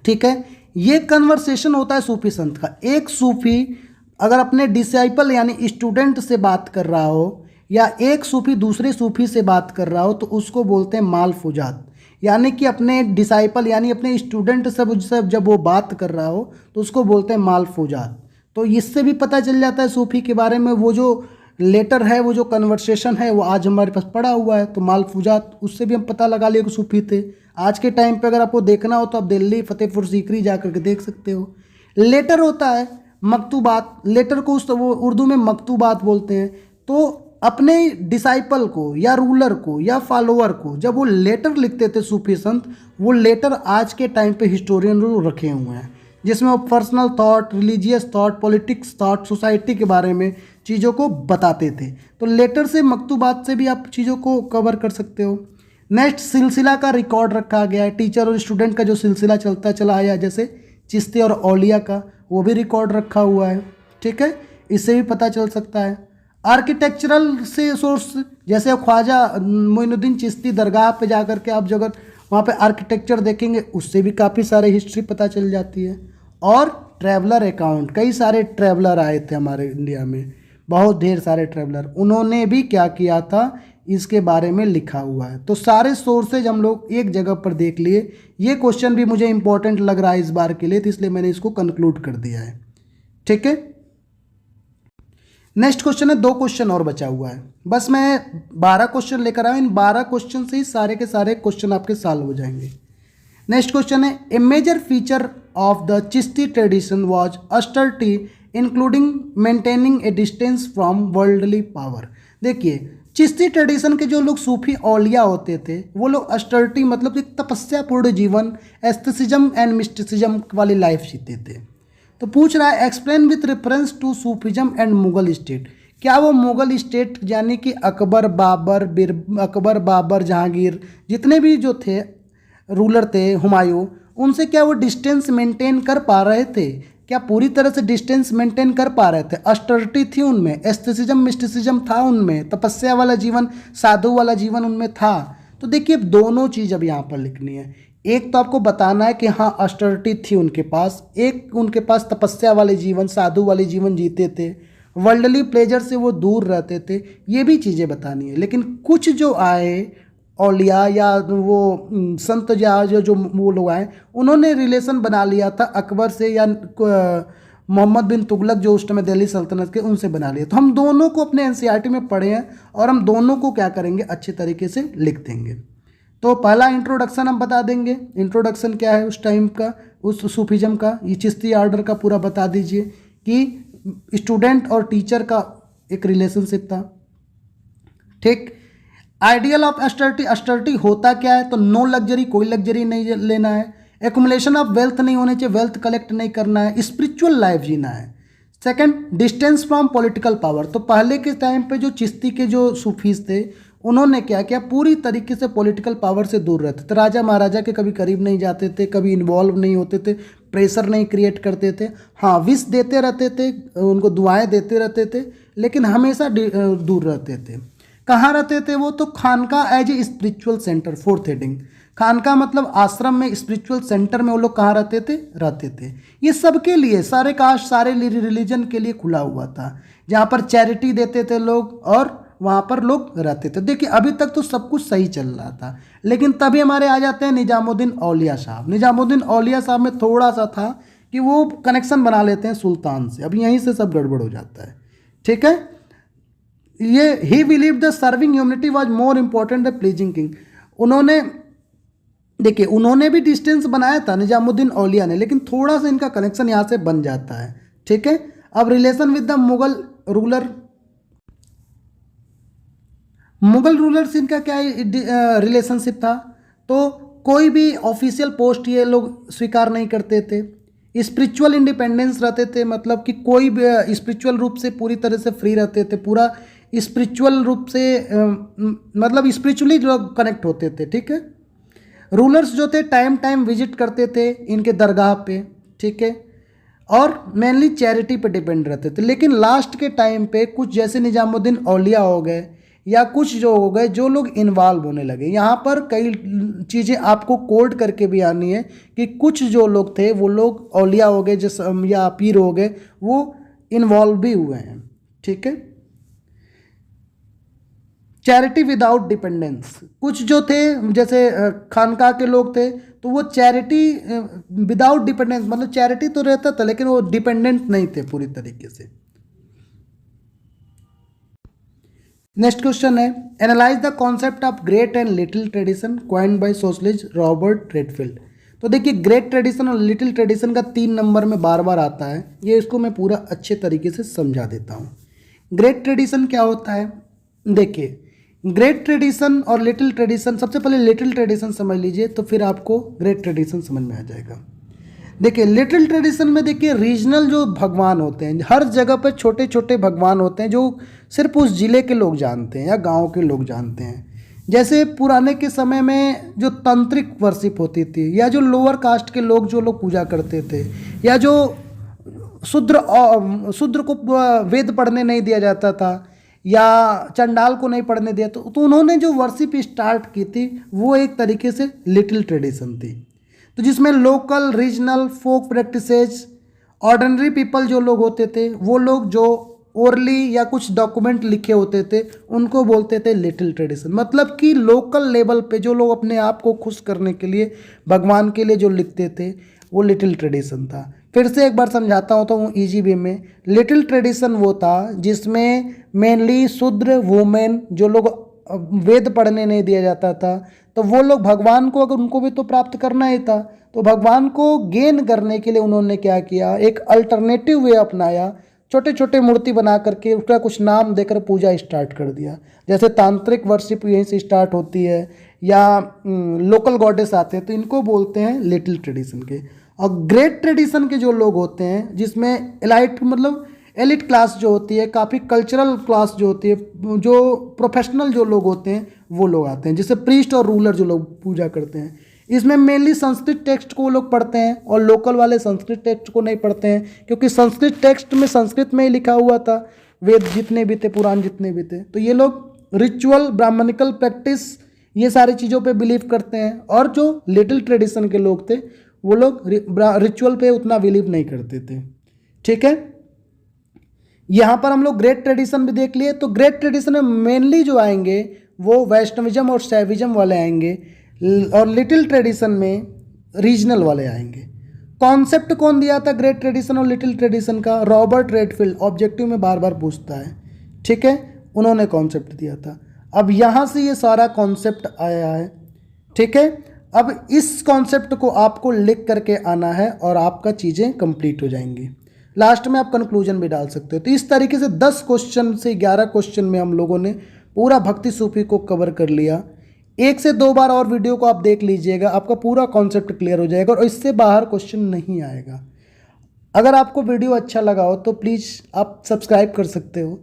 ठीक है, ये कन्वर्सेशन होता है सूफी संत का। एक सूफी अगर अपने डिसाइपल यानी स्टूडेंट से बात कर रहा हो, या एक सूफी दूसरे सूफी से बात कर रहा हो, तो उसको बोलते हैं मालफूजात। यानी कि अपने डिसाइपल यानी अपने स्टूडेंट से जब वो बात कर रहा हो तो उसको बोलते हैं मालफूजात। तो इससे भी पता चल जाता है सूफी के बारे में। वो जो लेटर है, वो जो कन्वर्सेशन है, वो आज हमारे पास पड़ा हुआ है, तो मालफूजात, उससे भी हम पता लगा लिए कि सूफी थे। आज के टाइम पे अगर आपको देखना हो तो आप दिल्ली फतेहपुर सीकरी जा करके देख सकते हो। लेटर होता है मकतूबात, लेटर को वो उर्दू में मकतूबात बोलते हैं। तो अपने डिसाइपल को या रूलर को या फॉलोअर को जब वो लेटर लिखते थे सूफी संत, वो लेटर आज के टाइम पे हिस्टोरियन रखे हुए हैं, जिसमें वो personal thought, religious thought, politics thought, society के बारे में चीज़ों को बताते थे। तो लेटर से, मकतूबात से भी आप चीज़ों को कवर कर सकते हो। नेक्स्ट, सिलसिला का रिकॉर्ड रखा गया है। टीचर और स्टूडेंट का जो सिलसिला चलता चला आया, जैसे चिश्ती और औलिया का, वो भी रिकॉर्ड रखा हुआ है। ठीक है, इससे भी पता चल सकता है। आर्किटेक्चरल से सोर्स, जैसे ख्वाजा मोइनुद्दीन चिश्ती दरगाह पे जा कर के आप जगह वहाँ पे आर्किटेक्चर देखेंगे, उससे भी काफ़ी सारे हिस्ट्री पता चल जाती है। और ट्रैवलर अकाउंट, कई सारे ट्रैवलर आए थे हमारे इंडिया में, बहुत ढेर सारे ट्रैवलर, उन्होंने भी क्या किया था, इसके बारे में लिखा हुआ है। तो सारे सोर्सेज हम लोग एक जगह पर देख लिए। ये क्वेश्चन भी मुझे इंपॉर्टेंट लग रहा है इस बार के लिए, तो इसलिए मैंने इसको कंक्लूड कर दिया है। ठीक है, नेक्स्ट क्वेश्चन है, 2 क्वेश्चन और बचा हुआ है। बस मैं 12 क्वेश्चन लेकर आया, इन 12 क्वेश्चन से ही सारे के सारे क्वेश्चन आपके सॉल्व हो जाएंगे। नेक्स्ट क्वेश्चन है, a major feature of the Chishti tradition was austerity including maintaining a distance from worldly power. देखिए, चिश्ती ट्रेडिशन के जो लोग सूफी औलिया होते थे वो लोग ऑस्टेरिटी मतलब एक तपस्यापूर्ण जीवन, एस्थेटिज्म एंड मिस्टिसिज्म वाली लाइफ जीते थे। तो पूछ रहा है, explain with reference to Sufism and Mughal state. क्या वो मुगल स्टेट यानी कि अकबर बाबर जहांगीर जितने भी जो थे रूलर थे, हुमायूं, उनसे क्या वो डिस्टेंस मेंटेन कर पा रहे थे? क्या पूरी तरह से डिस्टेंस मेंटेन कर पा रहे थे? ऑस्टेरिटी थी उनमें, एस्थेटिज्म मिस्टिसिज्म था उनमें, तपस्या वाला जीवन, साधु वाला जीवन उनमें था। तो देखिए, दोनों चीज़ अब यहाँ पर लिखनी है। एक तो आपको बताना है कि हाँ ऑस्टेरिटी थी उनके पास, एक उनके पास तपस्या वाले जीवन, साधु वाले जीवन जीते थे, वर्ल्डली प्लेजर से वो दूर रहते थे, ये भी चीज़ें बतानी है। लेकिन कुछ जो आए औलिया या वो संत या जो वो लोग आए, उन्होंने रिलेशन बना लिया था अकबर से या मोहम्मद बिन तुगलक जो उस समय दिल्ली सल्तनत के, उनसे बना लिया। तो हम दोनों को अपने एनसीईआरटी में पढ़े हैं और हम दोनों को क्या करेंगे, अच्छे तरीके से लिख देंगे। तो पहला इंट्रोडक्शन हम बता देंगे, इंट्रोडक्शन क्या है उस टाइम का, उस सूफिज्म का, ये चिश्ती आर्डर का पूरा बता दीजिए कि स्टूडेंट और टीचर का एक रिलेशनशिप था। ठीक, आइडियल ऑफ ऑस्टेरिटी, ऑस्टेरिटी होता क्या है? तो नो लग्जरी, कोई लग्जरी नहीं लेना है, एकुमुलेशन ऑफ वेल्थ नहीं होने चाहिए, वेल्थ कलेक्ट नहीं करना है, स्पिरिचुअल लाइफ जीना है। Second, distance from political power. तो पहले के टाइम पे जो चिश्ती के जो सूफीज थे उन्होंने क्या किया, पूरी तरीके से पॉलिटिकल पावर से दूर रहते थे, राजा महाराजा के कभी करीब नहीं जाते थे, कभी इन्वॉल्व नहीं होते थे, प्रेशर नहीं क्रिएट करते थे। हाँ, विश देते रहते थे, उनको दुआएं देते रहते थे, लेकिन हमेशा दूर रहते थे। कहाँ रहते थे वो? तो khanqah as a spiritual centre. Fourth heading, खानका मतलब आश्रम में, स्पिरिचुअल सेंटर में वो लोग कहाँ रहते थे? ये सबके लिए, सारे कास्ट, सारे रिलीजन के लिए खुला हुआ था, जहाँ पर चैरिटी देते थे लोग और वहाँ पर लोग रहते थे। देखिए, अभी तक तो सब कुछ सही चल रहा था, लेकिन तभी हमारे आ जाते हैं निजामुद्दीन औलिया साहब। निजामुद्दीन औलिया साहब में थोड़ा सा था कि वो कनेक्शन बना लेते हैं सुल्तान से, अब यहीं से सब गड़बड़ हो जाता है। ठीक है, ये ही believe the serving humanity was more important the pleasing king. उन्होंने, देखिए, उन्होंने भी डिस्टेंस बनाया था निजामुद्दीन औलिया ने, लेकिन थोड़ा सा इनका कनेक्शन यहाँ से बन जाता है। ठीक है, अब relation with the Mughal rulers, इनका क्या रिलेशनशिप था? तो कोई भी ऑफिशियल पोस्ट ये लोग स्वीकार नहीं करते थे, स्पिरिचुअल इंडिपेंडेंस रहते थे, मतलब कि कोई भी स्पिरिचुअल रूप से पूरी तरह से फ्री रहते थे, पूरा स्पिरिचुअल रूप से मतलब स्पिरिचुअली लोग कनेक्ट होते थे। ठीक है, रूलर्स जो थे टाइम विजिट करते थे इनके दरगाह पे। ठीक है, और मेनली चैरिटी पे डिपेंड रहते थे। लेकिन लास्ट के टाइम पे कुछ जैसे निजामुद्दीन औलिया हो गए या कुछ जो हो गए, जो लोग इन्वॉल्व होने लगे। यहाँ पर कई चीज़ें आपको कोड करके भी आनी है कि कुछ जो लोग थे वो लोग औलिया हो गए जैसे या पीर हो गए, वो इन्वॉल्व भी हुए हैं। ठीक है, चैरिटी विदाउट डिपेंडेंस, कुछ जो थे जैसे खानका के लोग थे तो वो चैरिटी विदाउट डिपेंडेंस, मतलब चैरिटी तो रहता था लेकिन वो डिपेंडेंट नहीं थे पूरी तरीके से। नेक्स्ट क्वेश्चन है, analyse the concept of great and little tradition coined by socialist Robert Redfield. तो देखिए, ग्रेट ट्रेडिशन और लिटिल ट्रेडिशन का 3 नंबर में बार बार आता है, ये इसको मैं पूरा अच्छे तरीके से समझा देता हूँ। ग्रेट ट्रेडिशन क्या होता है? देखिए, ग्रेट ट्रेडिशन और लिटिल ट्रेडिशन, सबसे पहले लिटिल ट्रेडिशन समझ लीजिए तो फिर आपको ग्रेट ट्रेडिशन समझ में आ जाएगा। देखिए, लिटिल ट्रेडिशन में देखिए रीजनल जो भगवान होते हैं, हर जगह पर छोटे छोटे भगवान होते हैं जो सिर्फ उस ज़िले के लोग जानते हैं या गांव के लोग जानते हैं। जैसे पुराने के समय में जो तांत्रिक वर्शिप होती थी, या जो लोअर कास्ट के लोग जो लोग पूजा करते थे, या जो शूद्र को वेद पढ़ने नहीं दिया जाता था या चंडाल को नहीं पढ़ने दिया, तो उन्होंने जो वर्शिप स्टार्ट की थी वो एक तरीके से लिटिल ट्रेडिशन थी। तो जिसमें लोकल रीजनल फोक प्रैक्टिसेज, ऑर्डिनरी पीपल जो लोग होते थे वो लोग जो ओरली या कुछ डॉक्यूमेंट लिखे होते थे उनको बोलते थे लिटिल ट्रेडिशन। मतलब कि लोकल लेवल पे जो लोग अपने आप को खुश करने के लिए भगवान के लिए जो लिखते थे वो लिटिल ट्रेडिशन था। फिर से एक बार समझाता हूँ तो ईजी वे में। लिटिल ट्रेडिशन वो था जिसमें मेनली शूद्र वुमेन जो लोग वेद पढ़ने नहीं दिया जाता था, तो वो लोग भगवान को, अगर उनको भी तो प्राप्त करना ही था, तो भगवान को गेन करने के लिए उन्होंने क्या किया, एक अल्टरनेटिव वे अपनाया। छोटे छोटे मूर्ति बना करके उसका कुछ नाम देकर पूजा स्टार्ट कर दिया। जैसे तांत्रिक वर्शिप यहीं से स्टार्ट होती है, या लोकल गॉडेस आते हैं, तो इनको बोलते हैं लिटिल ट्रेडिशन के। और ग्रेट ट्रेडिशन के जो लोग होते हैं जिसमें एलाइट मतलब एलिट क्लास जो होती है, काफ़ी कल्चरल क्लास जो होती है, जो प्रोफेशनल जो लोग होते हैं वो लोग आते हैं, जैसे प्रीस्ट और रूलर जो लोग पूजा करते हैं। इसमें मेनली संस्कृत टेक्स्ट को वो लोग पढ़ते हैं और लोकल वाले संस्कृत टेक्स्ट को नहीं पढ़ते हैं, क्योंकि संस्कृत टेक्स्ट में संस्कृत में ही लिखा हुआ था, वेद जितने भी थे, पुराण जितने भी थे। तो ये लोग रिचुअल, ब्राह्मणिकल प्रैक्टिस, ये सारी चीज़ों पे बिलीव करते हैं। और जो लिटिल ट्रेडिशन के लोग थे वो लोग रिचुअल पे उतना बिलीव नहीं करते थे। ठीक है, यहाँ पर हम लोग ग्रेट ट्रेडिशन भी देख लिए। तो ग्रेट ट्रेडिशन में मेनली जो आएंगे वो वैष्णविज्म और शैविज्म वाले आएंगे, और लिटिल ट्रेडिशन में रीजनल वाले आएंगे। कॉन्सेप्ट कौन दिया था ग्रेट ट्रेडिशन और लिटिल ट्रेडिशन का? रॉबर्ट रेडफील्ड, ऑब्जेक्टिव में बार बार पूछता है। ठीक है, उन्होंने कॉन्सेप्ट दिया था। अब यहाँ से ये सारा कॉन्सेप्ट आया है। ठीक है, अब इस कॉन्सेप्ट को आपको लिख करके आना है और आपका चीज़ें कंप्लीट हो जाएंगी। लास्ट में आप कंक्लूजन भी डाल सकते हो। तो इस तरीके से 10 क्वेश्चन से 11 क्वेश्चन में हम लोगों ने पूरा भक्ति सूफी को कवर कर लिया। 1 से 2 बार और वीडियो को आप देख लीजिएगा, आपका पूरा कॉन्सेप्ट क्लियर हो जाएगा और इससे बाहर क्वेश्चन नहीं आएगा। अगर आपको वीडियो अच्छा लगा हो तो प्लीज़ आप सब्सक्राइब कर सकते हो,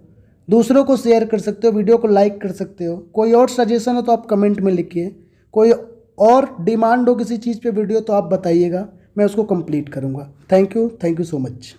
दूसरों को शेयर कर सकते हो, वीडियो को लाइक कर सकते हो। कोई और सजेशन हो तो आप कमेंट में लिखिए, कोई और डिमांड हो किसी चीज़ पे वीडियो तो आप बताइएगा, मैं उसको कंप्लीट करूँगा। Thank you so much.